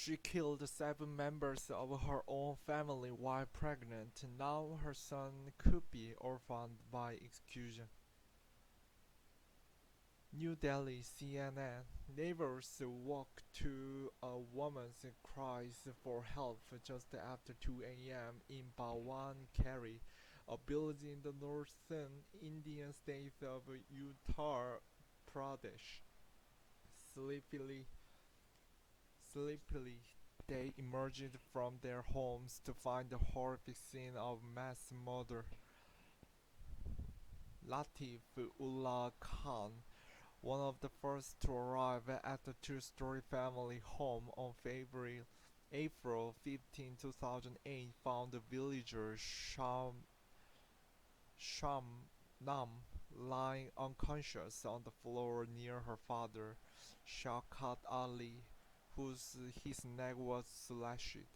She killed 7 members of her own family while pregnant. Now her son could be orphaned by execution. New Delhi CNN. Neighbors woke to a woman's cries for help just after 2 a.m. in Balwan Kerry, a village in the northern Indian state of Uttar Pradesh. Sleepily, sleepily, they emerged from their homes to find the horrific scene of mass murder. Latif Ullah Khan, one of the first to arrive at the two-story family home on April 15, 2008, found the villager Shamnam lying unconscious on the floor near her father, Shaukat Ali, his neck was slashed.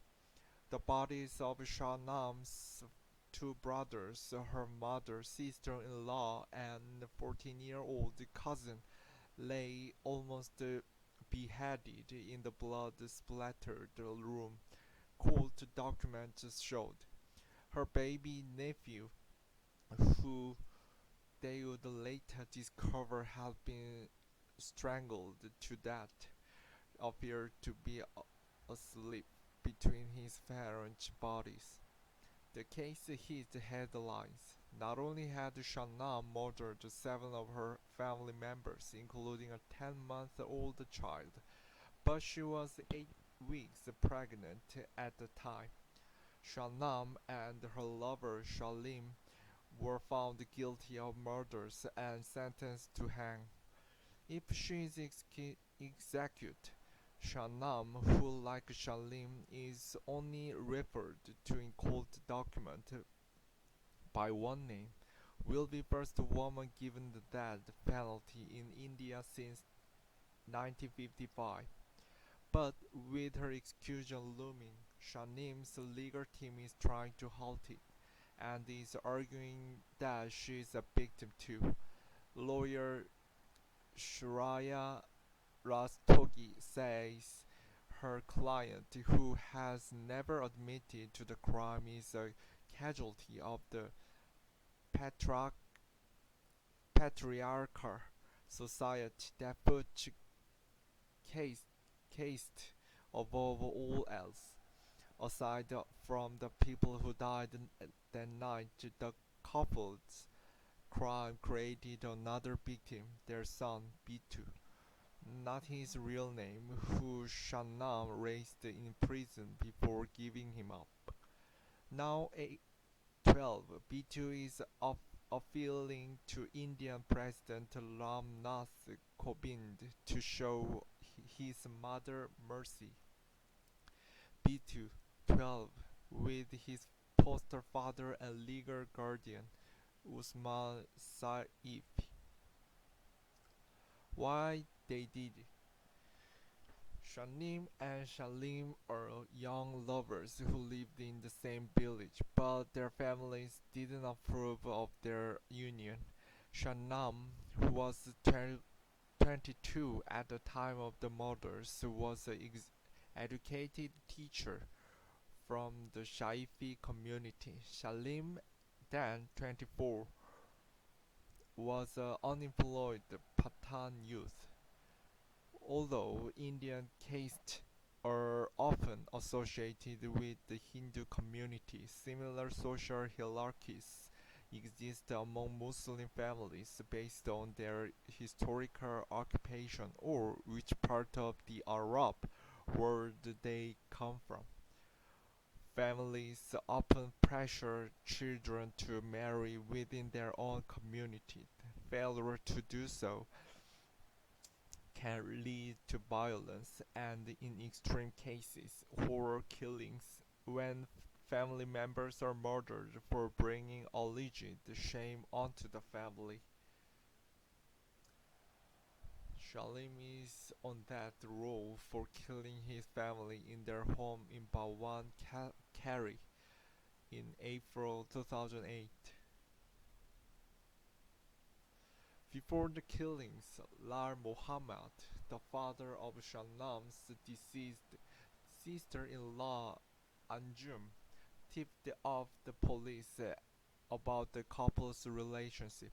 The bodies of Shamnam's 2 brothers, her mother, sister-in-law, and 14-year-old cousin lay almost beheaded in the blood-splattered room, court documents showed. Her baby nephew, who they would later discover had been strangled to death, appeared to be asleep between his parents' bodies. The case hit headlines. Not only had Shanna murdered 7 of her family members, including a 10-month-old child, but she was 8 weeks pregnant at the time. Shanam and her lover Shalim were found guilty of murders and sentenced to hang. If she is executed, Shanam, who like Shalim is only referred to in court document by one name, will be first woman given the death penalty in India since 1955. But with her execution looming, Shanim's legal team is trying to halt it and is arguing that she is a victim too. Lawyer Shreya Rastogi says her client, who has never admitted to the crime, is a casualty of the patriarch- patriarchal society that puts caste, caste above all else. Aside from the people who died that night, the couple's crime created another victim, their son Bitu, not his real name, who Shanam raised in prison before giving him up. Now 12, Bitu is appealing to Indian President Ram Nath Kovind to show his mother mercy. Bitu, 12, with his foster father and legal guardian, Usman Saif. Why they did it. Shanim and Shalim are young lovers who lived in the same village, but their families didn't approve of their union. Shanam, who was 22 at the time of the murders, was an educated teacher from the Shaifi community. Shalim, then 24, was an unemployed Pathan youth. Although Indian castes are often associated with the Hindu community, similar social hierarchies exist among Muslim families based on their historical occupation or which part of the Arab world they come from. Families often pressure children to marry within their own community. Failure to do so can lead to violence and, in extreme cases, horror killings when family members are murdered for bringing alleged shame onto the family. Shalim is on death row for killing his family in their home in Balwan, Kerry in April 2008. Before the killings, Lar Mohammad, the father of Shanam's deceased sister-in-law Anjum tipped off the police about the couple's relationship.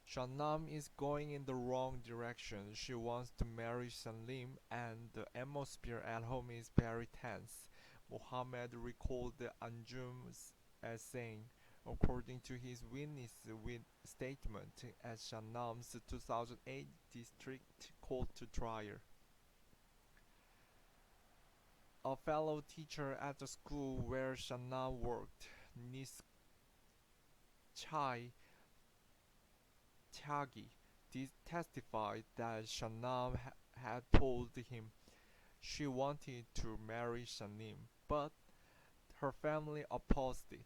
Shanam is going in the wrong direction. She wants to marry Salim, and the atmosphere at home is very tense. Mohammed recalled Anjum as saying, according to his witness with statement at Shanam's 2008 district court trial. A fellow teacher at the school where Shanam worked, Nischai Tyagi, testified that Shanam had told him she wanted to marry Shanim, but her family opposed it.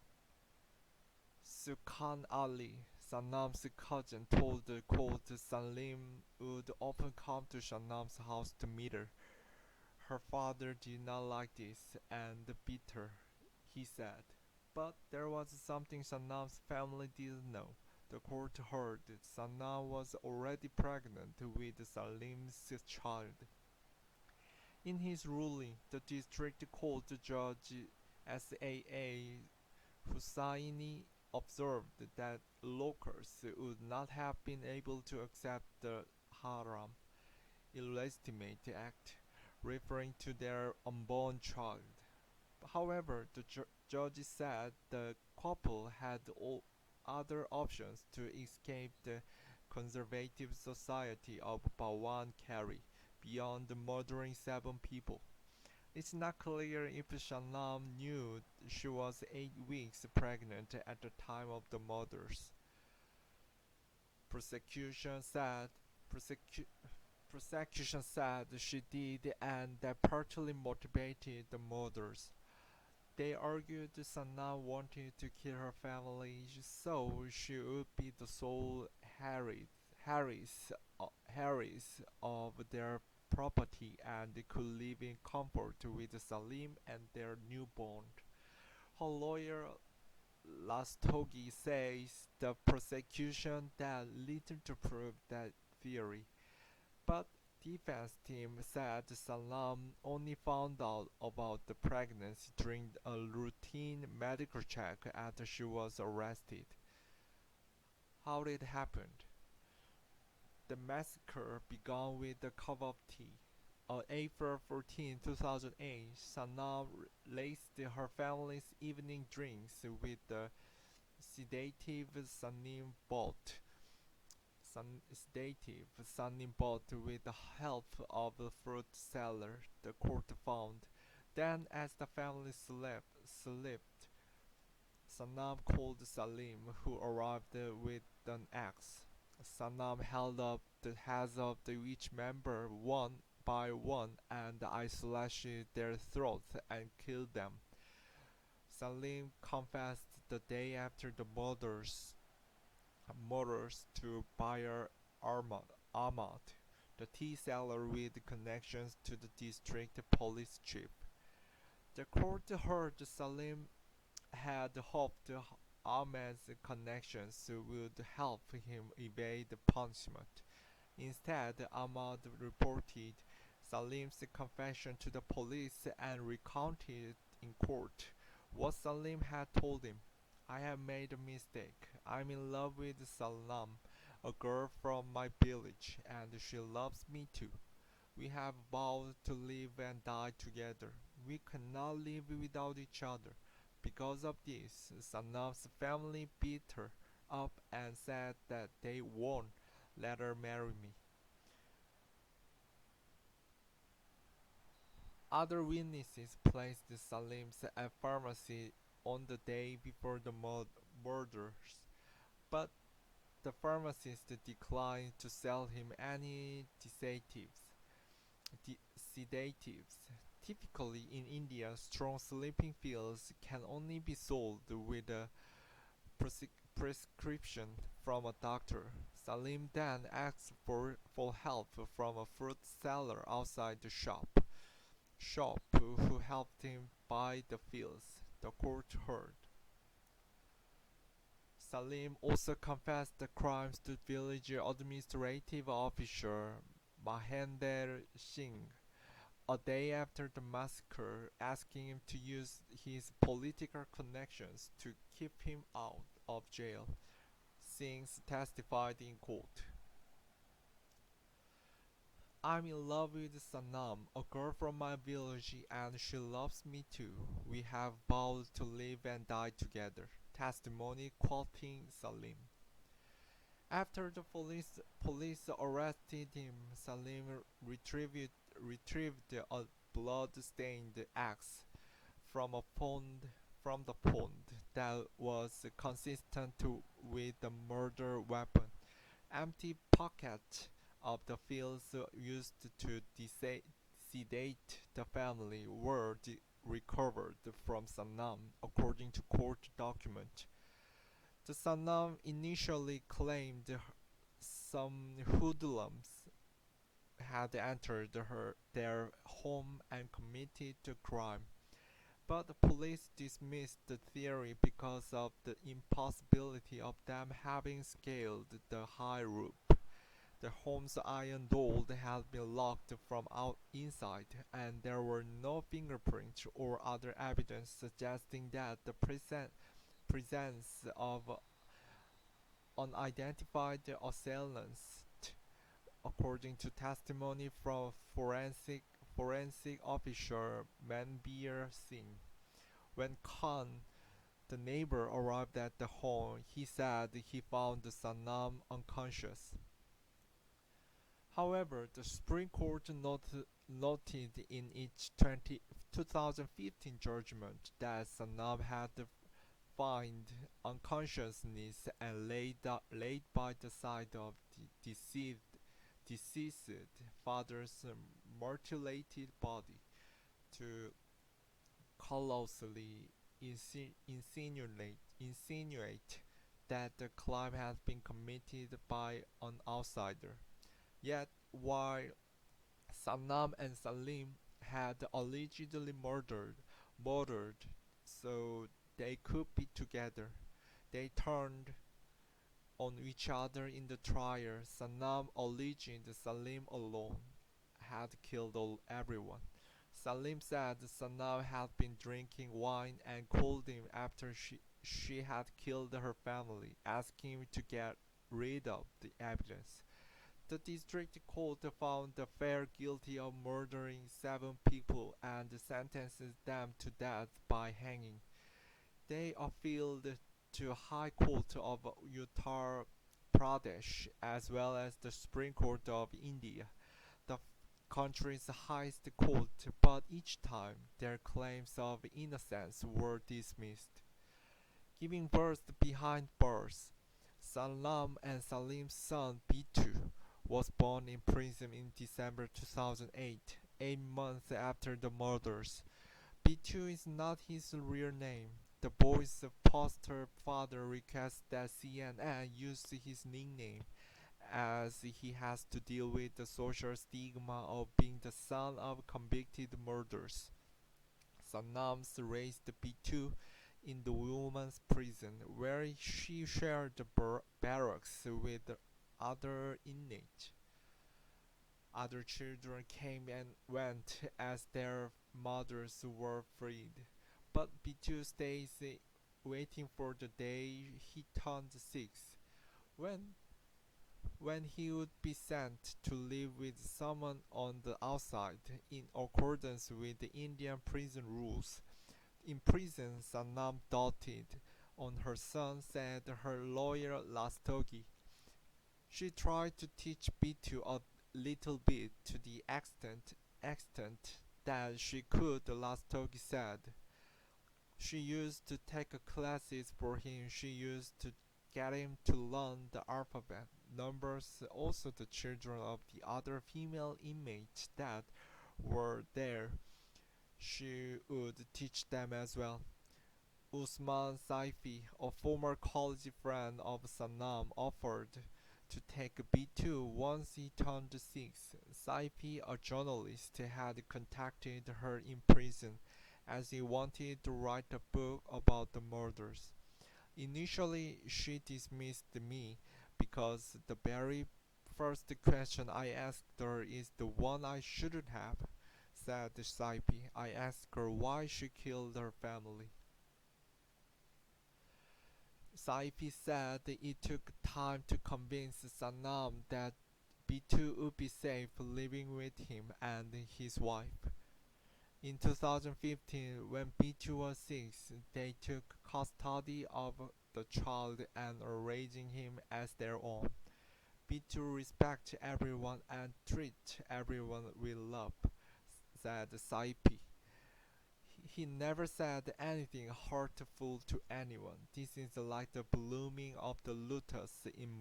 Sukan Ali, Sanam's cousin, told the court Salim would often come to Shanam's house to meet her. Her father did not like this and beat her, he said. But there was something Sanam's family didn't know. The court heard that Sanam was already pregnant with Salim's child. In his ruling, the district court judge SAA Hussaini observed that locals would not have been able to accept the haram, illegitimate act, referring to their unborn child. However, the judge said the couple had all other options to escape the conservative society of Bawan Kari beyond murdering 7 people. It's not clear if Shanam knew she was 8 weeks pregnant at the time of the murders. Prosecution said prosecu- prosecution said she did and that partly motivated the murders. They argued Sanam wanted to kill her family so she would be the sole heiress of their property and could live in comfort with Salim and their newborn. Her lawyer Lastogi says the prosecution had little to prove that theory, but defense team said Salam only found out about the pregnancy during a routine medical check after she was arrested. How it happened? The massacre began with a cup of tea. On April 14, 2008, Sanam laced her family's evening drinks with the sedative Sanin bought with the help of a fruit seller, the court found. Then, as the family slept, Sanam called Salim, who arrived with an axe. Sanam held up the heads of each member one by one, and I slashed their throats and killed them. Salim confessed the day after the murders to buyer Ahmad, the tea seller with connections to the district police chief. The court heard Salim had hoped Ahmed's connections would help him evade punishment. Instead, Ahmad reported Salim's confession to the police and recounted in court what Salim had told him. I have made a mistake. I'm in love with Salam, a girl from my village, and she loves me too. We have vowed to live and die together. We cannot live without each other. Because of this, Sanam's family beat her up and said that they won't let her marry me. Other witnesses placed Salim's at pharmacy on the day before the murders, but the pharmacist declined to sell him any sedatives. Typically in India, strong sleeping pills can only be sold with a prescription from a doctor. Salim then asked for help from a fruit seller outside the shop who helped him buy the pills, the court heard. Salim also confessed the crimes to village administrative officer Mahender Singh, a day after the massacre, asking him to use his political connections to keep him out of jail. Singh testified in court. I'm in love with Sanam, a girl from my village, and she loves me too. We have vowed to live and die together. Testimony quoting Salim. After the police arrested him, Salim retrieved a blood-stained axe from a pond from the pond that was consistent with the murder weapon. Empty pockets of the pills used to sedate the family were recovered from Sanam, according to court documents. The Sanam initially claimed some hoodlums had entered their home and committed the crime, but the police dismissed the theory because of the impossibility of them having scaled the high roof. The home's iron door had been locked from inside, and there were no fingerprints or other evidence suggesting that the presence of unidentified assailants, according to testimony from forensic officer Manbir Singh. When Khan, the neighbor, arrived at the home, he said he found Sanam unconscious. However, the Supreme Court noted in its 2015 judgment that Sanam had feigned unconsciousness and laid by the side of the deceased father's mutilated body to callously insinuate that the crime had been committed by an outsider. Yet, while Sanam and Salim had allegedly murdered so they could be together, they turned on each other in the trial. Sanam alleging Salim alone had killed everyone. Salim said Sanam had been drinking wine and called him after she had killed her family, asking him to get rid of the evidence. The district court found the pair guilty of murdering 7 people and sentenced them to death by hanging. They appealed to High Court of Uttar Pradesh as well as the Supreme Court of India, the country's highest court, but each time their claims of innocence were dismissed. Giving birth behind bars, Salam and Salim's son Bitu was born in prison in December 2008, 8 months after the murders. Bitu is not his real name. The boy's foster father requests that CNN use his nickname as he has to deal with the social stigma of being the son of convicted murderers. Sanams raised Bitu in the women's prison, where she shared the barracks with other inmates. Other children came and went as their mothers were freed, but Bitu stays waiting for the day he turned 6, when he would be sent to live with someone on the outside, in accordance with the Indian prison rules. In prison, Sanam doted on her son, said her lawyer Lastogi. She tried to teach Bitu a little bit to the extent that she could, Lastogi said. She used to take classes for him. She used to get him to learn the alphabet, numbers, also the children of the other female inmates that were there. She would teach them as well. Usman Saifi, a former college friend of Sanam, offered to take B2 once he turned 6. Saifi, a journalist, had contacted her in prison as he wanted to write a book about the murders. Initially, she dismissed me because the very first question I asked her is the one I shouldn't have. said Saipi. I asked her why she killed her family. Saipi said it took time to convince Sanam that Bitu would be safe living with him and his wife. In 2015, when Bitu was 6, they took custody of the child and are raising him as their own. Bitu respects everyone and treats everyone with love, said Saipi. He never said anything hurtful to anyone. This is like the blooming of the lotus in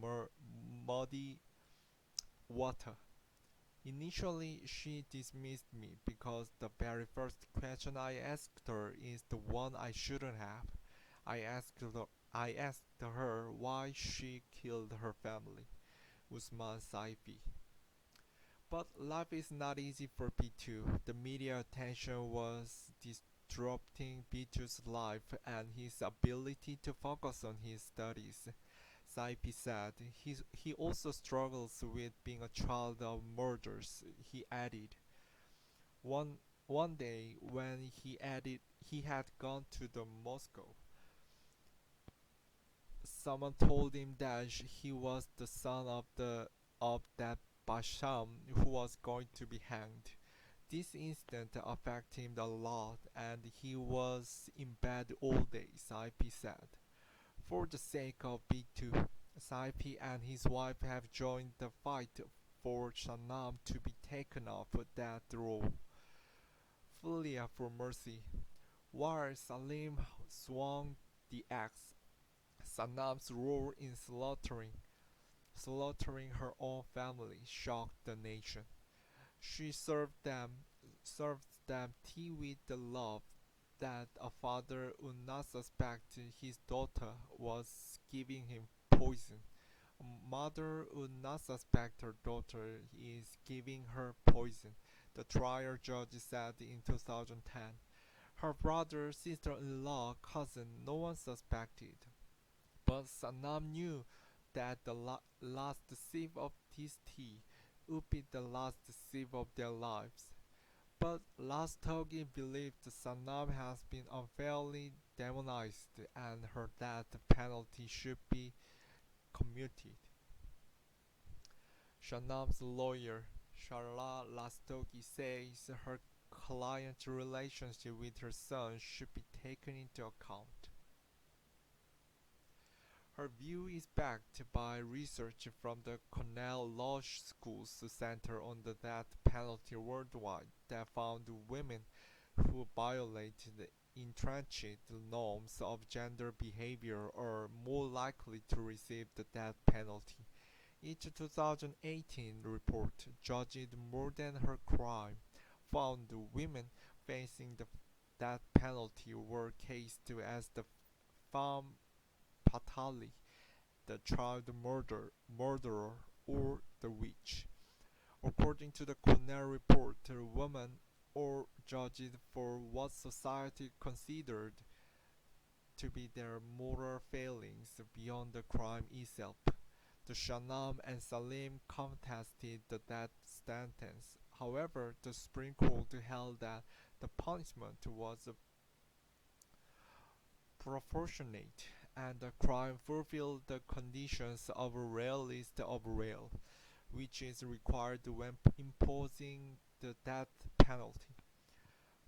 muddy water. Initially, she dismissed me because the very first question I asked her is the one I shouldn't have. I asked her why she killed her family. Usman Saifi. But life is not easy for B2. The media attention was disrupting B2's life and his ability to focus on his studies. Saipi said he also struggles with being a child of murders. He added, one one day when he had gone to the Moscow, someone told him that he was the son of that Basham who was going to be hanged. This incident affected him a lot, and he was in bed all day, Saipi said. For the sake of B2, Saipi and his wife have joined the fight for Shanam to be taken off that role. Philia for mercy. While Salim swung the axe, Sanam's role in slaughtering her own family shocked the nation. She served them tea with the love that a father would not suspect his daughter was giving him poison. A mother would not suspect her daughter is giving her poison, the trial judge said in 2010. Her brother, sister-in-law, cousin, no one suspected. But Sanam knew that the last sip of this tea would be the last sip of their lives. But Rastogi believed Sanam has been unfairly demonized and her death penalty should be commuted. Shanam's lawyer, Sharla Rastogi, says her client's relationship with her son should be taken into account. Her view is backed by research from the Cornell Law School's Center on the Death Penalty worldwide that found women who violate the entrenched norms of gender behavior are more likely to receive the death penalty. Each 2018 report judged more than her crime found women facing the death penalty were cased as the femme fatale, the child murderer, or the witch. According to the Cornell report, women are judged for what society considered to be their moral failings beyond the crime itself. The Shanam and Salim contested the death sentence. However, the Supreme Court held that the punishment was proportionate and the crime fulfilled the conditions of a rare list of rare, which is required when imposing the death penalty.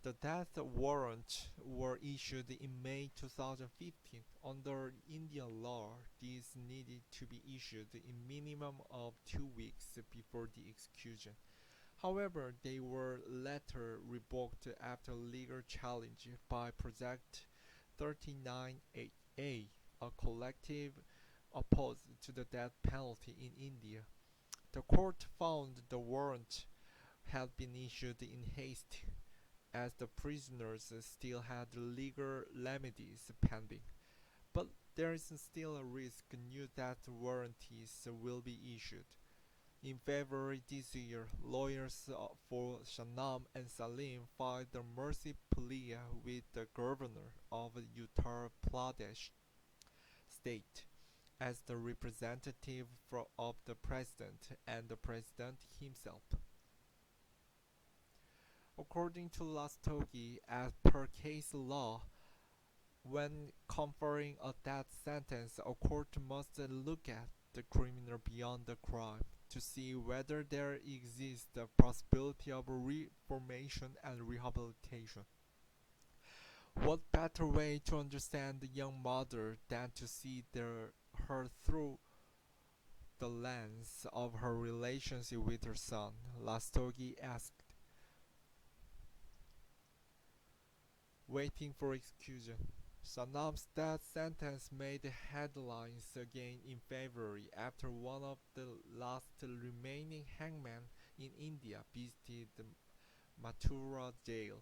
The death warrants were issued in May 2015. Under Indian law, these needed to be issued in minimum of 2 weeks before the execution. However, they were later revoked after legal challenge by Project 39A, a collective opposed to the death penalty in India. The court found the warrant had been issued in haste, as the prisoners still had legal remedies pending. But there is still a risk new death warranties will be issued. In February this year, lawyers for Shanam and Salim filed a mercy plea with the governor of Uttar Pradesh state as the representative of the president and the president himself. According to Lastogi, as per case law, when conferring a death sentence, a court must look at the criminal beyond the crime to see whether there exists the possibility of reformation and rehabilitation. What better way to understand the young mother than to see her through the lens of her relationship with her son? Lastogi asked, waiting for execution. Sanam's death sentence made headlines again in February after one of the last remaining hangmen in India visited the Mathura jail,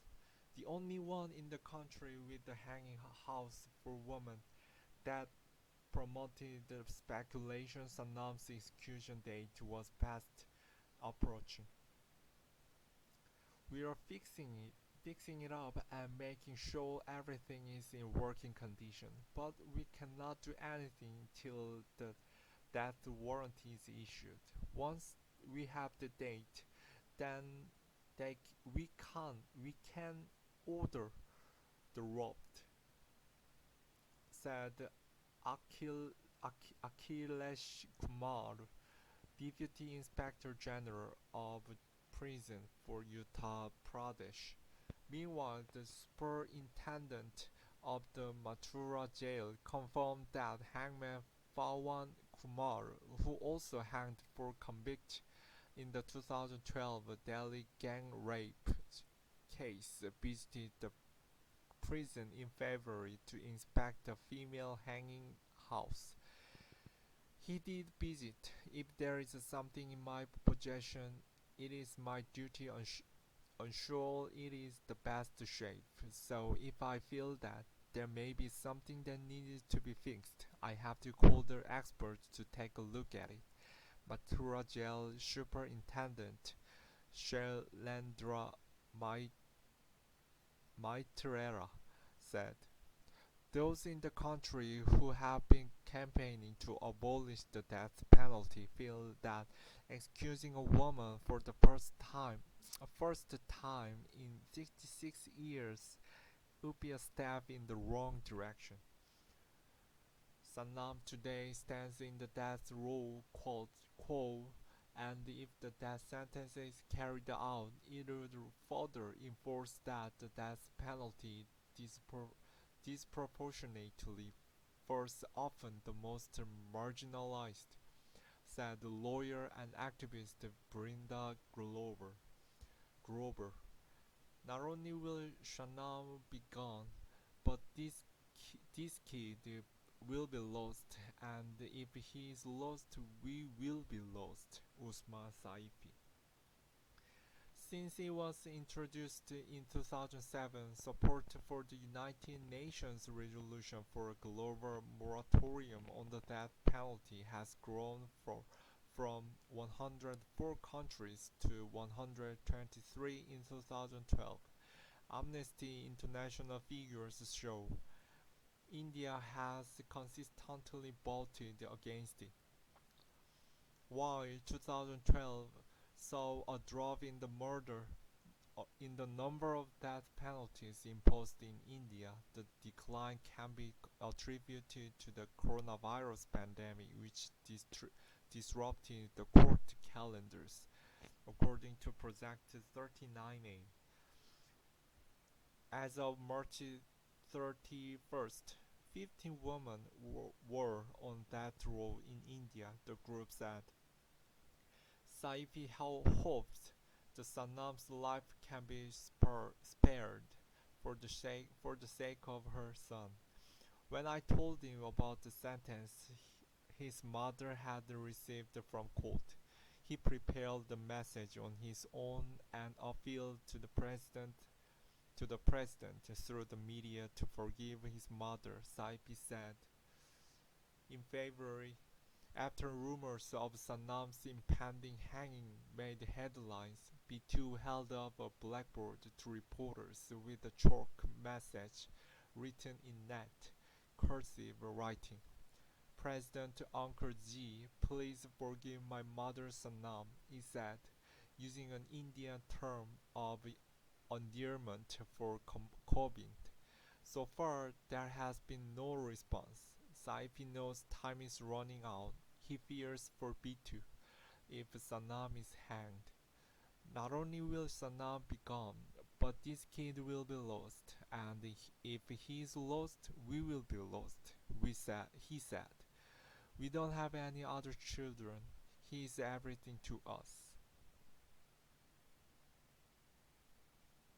the only one in the country with a hanging house for women. That promoted the speculation Sanam's execution date was fast approaching. We are fixing it up and making sure everything is in working condition, but we cannot do anything till the death warrant is issued. Once we have the date, then we can order the robbed, said Akhilesh Kumar, Deputy Inspector General of Prison for Uttar Pradesh. Meanwhile, the superintendent of the Mathura jail confirmed that hangman Pawan Kumar, who also hanged for convict in the 2012 Delhi gang rape case, visited the prison in February to inspect the female hanging house. He did visit. If there is something in my possession, it is my duty ensure it is the best shape. So if I feel that there may be something that needs to be fixed, I have to call the experts to take a look at it. Mathura Jail Superintendent Shailendra Maitreya said. Those in the country who have been campaigning to abolish the death penalty feel that excusing a woman for the first time in 66 years would be a step in the wrong direction. Sanam today stands in the death row quo, and if the death sentence is carried out, it would further enforce that the death penalty disproportionately first often the most marginalized, said lawyer and activist Brinda Grover. Not only will Shanam be gone, but this kid will be lost, and if he is lost, we will be lost, Usman Saifi. Since it was introduced in 2007, support for the United Nations resolution for a global moratorium on the death penalty has grown from 104 countries to 123 in 2012. Amnesty International figures show India has consistently voted against it. While 2012 saw a drop in the number of death penalties imposed in India, the decline can be attributed to the coronavirus pandemic, which disrupted the court calendars. According to Project 39A, as of March 31st, 15 women were on death row in India, the group said. Saifi hopes the Sanam's life can be spared for the sake of her son. When I told him about the sentence his mother had received from court, he prepared the message on his own and appealed to the president through the media to forgive his mother, Saifi said. In February, after rumors of Sanam's impending hanging made headlines, B2 held up a blackboard to reporters with a chalk message written in net, cursive writing. President Uncle G, please forgive my mother Sanam, he said, using an Indian term of endearment for Corbin. So far, there has been no response. Saifi knows time is running out. He fears for Bitu. If Sanam is hanged, not only will Sanam be gone, but this kid will be lost. And if he is lost, we will be lost. He said. We don't have any other children. He is everything to us.